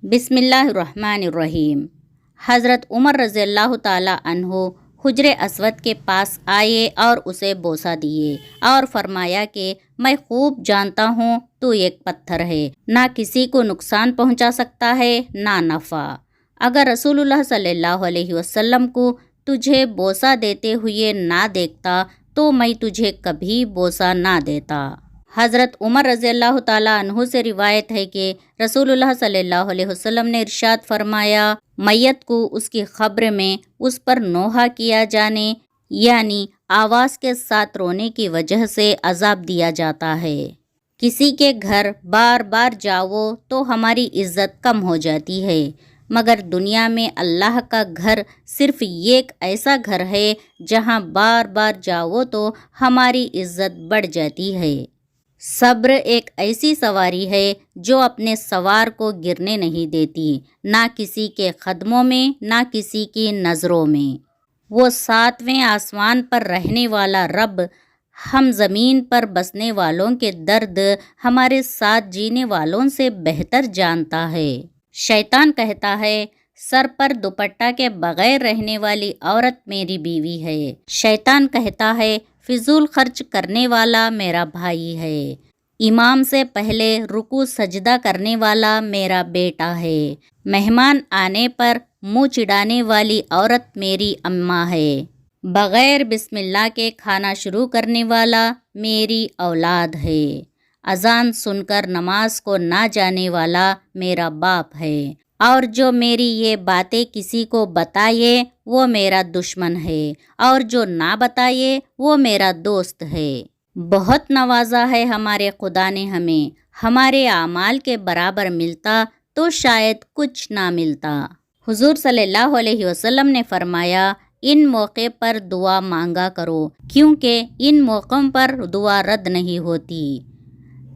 بسم اللہ الرحمن الرحیم۔ حضرت عمر رضی اللہ تعالیٰ عنہ حجر اسود کے پاس آئے اور اسے بوسہ دیے اور فرمایا کہ میں خوب جانتا ہوں تو ایک پتھر ہے، نہ کسی کو نقصان پہنچا سکتا ہے نہ نفع۔ اگر رسول اللہ صلی اللہ علیہ وسلم کو تجھے بوسہ دیتے ہوئے نہ دیکھتا تو میں تجھے کبھی بوسہ نہ دیتا۔ حضرت عمر رضی اللہ تعالیٰ عنہ سے روایت ہے کہ رسول اللہ صلی اللہ علیہ وسلم نے ارشاد فرمایا، میت کو اس کی قبر میں اس پر نوحہ کیا جانے یعنی آواز کے ساتھ رونے کی وجہ سے عذاب دیا جاتا ہے۔ کسی کے گھر بار بار جاؤ تو ہماری عزت کم ہو جاتی ہے، مگر دنیا میں اللہ کا گھر صرف ایک ایسا گھر ہے جہاں بار بار جاؤ تو ہماری عزت بڑھ جاتی ہے۔ صبر ایک ایسی سواری ہے جو اپنے سوار کو گرنے نہیں دیتی، نہ کسی کے قدموں میں نہ کسی کی نظروں میں۔ وہ ساتویں آسمان پر رہنے والا رب ہم زمین پر بسنے والوں کے درد ہمارے ساتھ جینے والوں سے بہتر جانتا ہے۔ شیطان کہتا ہے، سر پر دوپٹہ کے بغیر رہنے والی عورت میری بیوی ہے۔ شیطان کہتا ہے، فضول خرچ کرنے والا میرا بھائی ہے۔ امام سے پہلے رکوع سجدہ کرنے والا میرا بیٹا ہے۔ مہمان آنے پر منہ چڑھانے والی عورت میری اماں ہے۔ بغیر بسم اللہ کے کھانا شروع کرنے والا میری اولاد ہے۔ اذان سن کر نماز کو نہ جانے والا میرا باپ ہے، اور جو میری یہ باتیں کسی کو بتائے وہ میرا دشمن ہے، اور جو نہ بتائے وہ میرا دوست ہے۔ بہت نوازا ہے ہمارے خدا نے ہمیں، ہمارے اعمال کے برابر ملتا تو شاید کچھ نہ ملتا۔ حضور صلی اللہ علیہ وسلم نے فرمایا، ان موقع پر دعا مانگا کرو کیونکہ ان موقعوں پر دعا رد نہیں ہوتی۔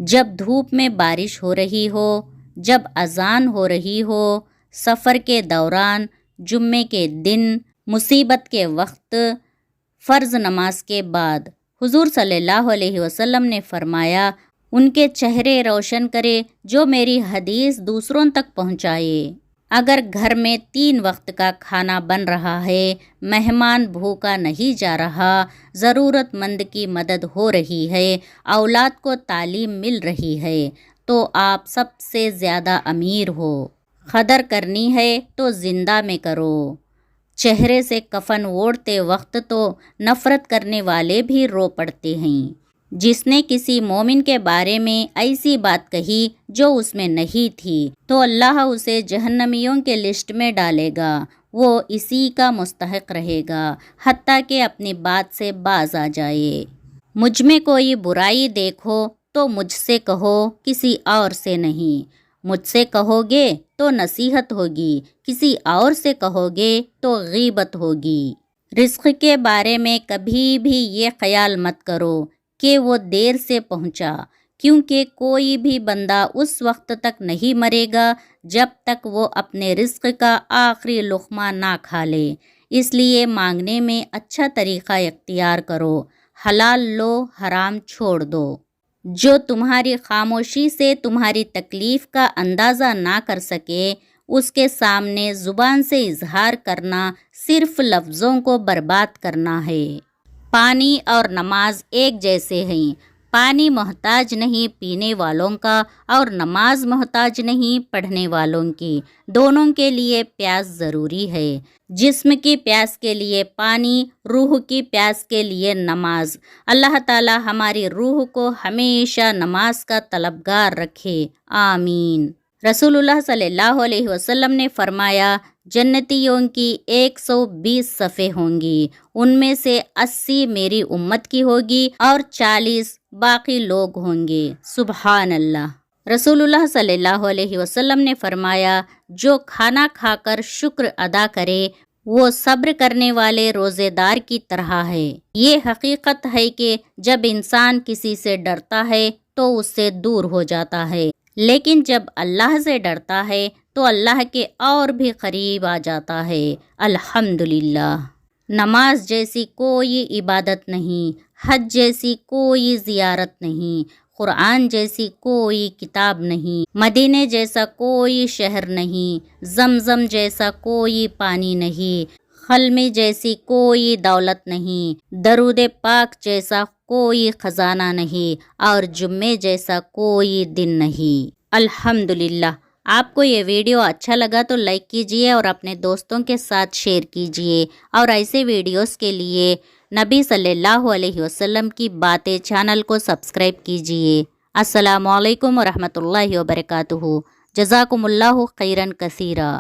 جب دھوپ میں بارش ہو رہی ہو، جب اذان ہو رہی ہو، سفر کے دوران، جمعے کے دن، مصیبت کے وقت، فرض نماز کے بعد۔ حضور صلی اللہ علیہ وسلم نے فرمایا، ان کے چہرے روشن کرے جو میری حدیث دوسروں تک پہنچائے۔ اگر گھر میں 3 وقت کا کھانا بن رہا ہے، مہمان بھوکا نہیں جا رہا، ضرورت مند کی مدد ہو رہی ہے، اولاد کو تعلیم مل رہی ہے، تو آپ سب سے زیادہ امیر ہو۔ قدر کرنی ہے تو زندہ میں کرو۔ چہرے سے کفن اوڑھتے وقت تو نفرت کرنے والے بھی رو پڑتے ہیں۔ جس نے کسی مومن کے بارے میں ایسی بات کہی جو اس میں نہیں تھی تو اللہ اسے جہنمیوں کے لسٹ میں ڈالے گا، وہ اسی کا مستحق رہے گا حتیٰ کہ اپنی بات سے باز آ جائے۔ مجھ میں کوئی برائی دیکھو تو مجھ سے کہو، کسی اور سے نہیں۔ مجھ سے کہو گے تو نصیحت ہوگی، کسی اور سے کہو گے تو غیبت ہوگی۔ رزق کے بارے میں کبھی بھی یہ خیال مت کرو کہ وہ دیر سے پہنچا، کیونکہ کوئی بھی بندہ اس وقت تک نہیں مرے گا جب تک وہ اپنے رزق کا آخری لقمہ نہ کھا لے۔ اس لیے مانگنے میں اچھا طریقہ اختیار کرو، حلال لو، حرام چھوڑ دو۔ جو تمہاری خاموشی سے تمہاری تکلیف کا اندازہ نہ کر سکے، اس کے سامنے زبان سے اظہار کرنا صرف لفظوں کو برباد کرنا ہے۔ پانی اور نماز ایک جیسے ہیں۔ پانی محتاج نہیں پینے والوں کا، اور نماز محتاج نہیں پڑھنے والوں کی۔ دونوں کے لیے پیاس ضروری ہے۔ جسم کی پیاس کے لیے پانی، روح کی پیاس کے لیے نماز۔ اللہ تعالی ہماری روح کو ہمیشہ نماز کا طلبگار رکھے، آمین۔ رسول اللہ صلی اللہ علیہ وسلم نے فرمایا، جنتیوں کی 120 صفیں ہوں گی، ان میں سے 80 میری امت کی ہوگی اور 40 باقی لوگ ہوں گے۔ سبحان اللہ۔ رسول اللہ صلی اللہ علیہ وسلم نے فرمایا، جو کھانا کھا کر شکر ادا کرے وہ صبر کرنے والے روزے دار کی طرح ہے۔ یہ حقیقت ہے کہ جب انسان کسی سے ڈرتا ہے تو اس سے دور ہو جاتا ہے، لیکن جب اللہ سے ڈرتا ہے تو اللہ کے اور بھی قریب آ جاتا ہے۔ الحمدللہ۔ نماز جیسی کوئی عبادت نہیں، حج جیسی کوئی زیارت نہیں، قرآن جیسی کوئی کتاب نہیں، مدینے جیسا کوئی شہر نہیں، زمزم جیسا کوئی پانی نہیں، خلمی جیسی کوئی دولت نہیں، درود پاک جیسا کوئی خزانہ نہیں، اور جمعے جیسا کوئی دن نہیں۔ الحمدللہ۔ آپ کو یہ ویڈیو اچھا لگا تو لائک کیجئے اور اپنے دوستوں کے ساتھ شیئر کیجئے، اور ایسے ویڈیوز کے لیے نبی صلی اللہ علیہ وسلم کی باتیں چینل کو سبسکرائب کیجئے۔ السلام علیکم ورحمۃ اللہ وبرکاتہ۔ جزاکم اللہ خیرا کثیرا۔